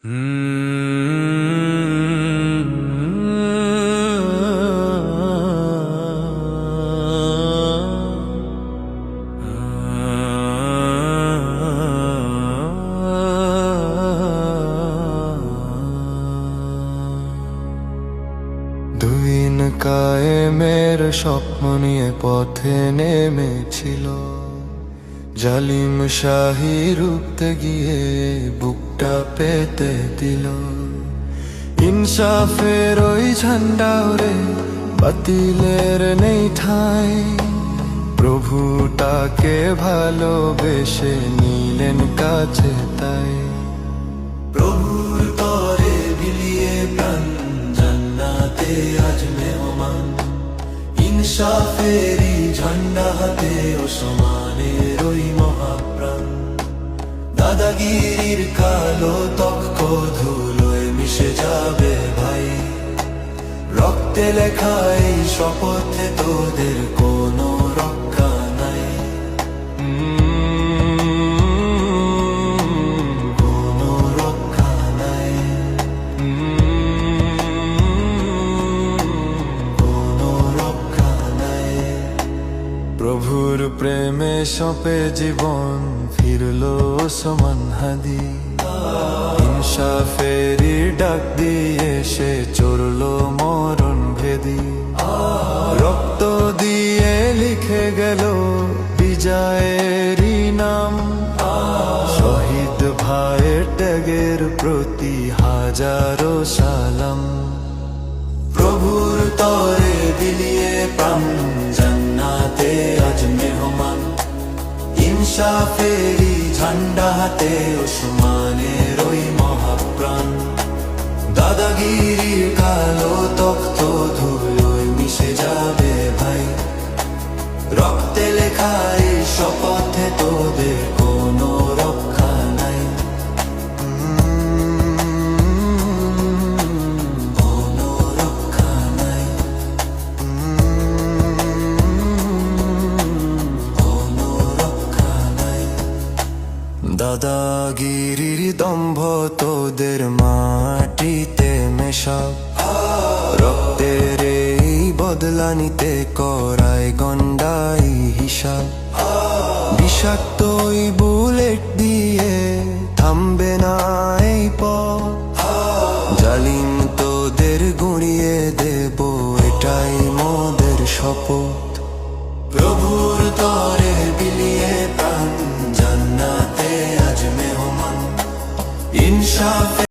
দুইন কায়েমের স্বপ্ন নিয়ে পথে নেমেছিল, জালিম শাহী রুখতে গিয়ে বুকটা পেতে দিল। ইনসাফের ওই ঝান্ডা ওরে বাতিলের নেই ঠাঁই, প্রভু তাকে ভালোবেসে নিলেন কাছে তাই। প্রভুর তরে বিলিয়ে প্রাণ জান্নাতে আজ মেহমান, ইনসাফেরই ঝান্ডা হাতে ওসমানের ওই মহাপ্রাণ। দাদাগিরির কালো তক্ক ধুলোয় মিশে যাবে ভাই, রক্তে লেখা এই শপথে তোদের কোনো রক্ষা নাই। কোনো রক্ষা নাই, কোনো রক্ষা নাই। প্রভুর প্রেমে সপে জীবন ফিরল ওসমান হাদি, ইনসাফেরই ডাক দিয়ে সে চড়ল মরণ ভেদি। রক্ত দিয়ে লিখে গেল বিজয়েরই নাম, শহীদ ভাইয়ের ত্যাগের প্রতি হাজারো সালাম। প্রভুর তরে বিলিয়ে প্রাণ জান্নাতে আজ মেহমান, ইনসাফেরই ঝান্ডা হাতে ওসমানের ওই মহাপ্রাণ। দাদাগিরির কালো তখ্ত ধুলোয় মিশে যাবে ভাই, রক্তে লেখা এই শপথে তোদের কোনো রক্ষা নাই। কোনো রক্ষা নাই, কোনো রক্ষা নাই। দাদাগিরির দম্ভ তোদের মাটিতে মেশাব, রক্তের এই বদলা নিতে করায় গন্ডাই হিসাব। বিষাক্ত ওই বুলেট দিয়ে থামবে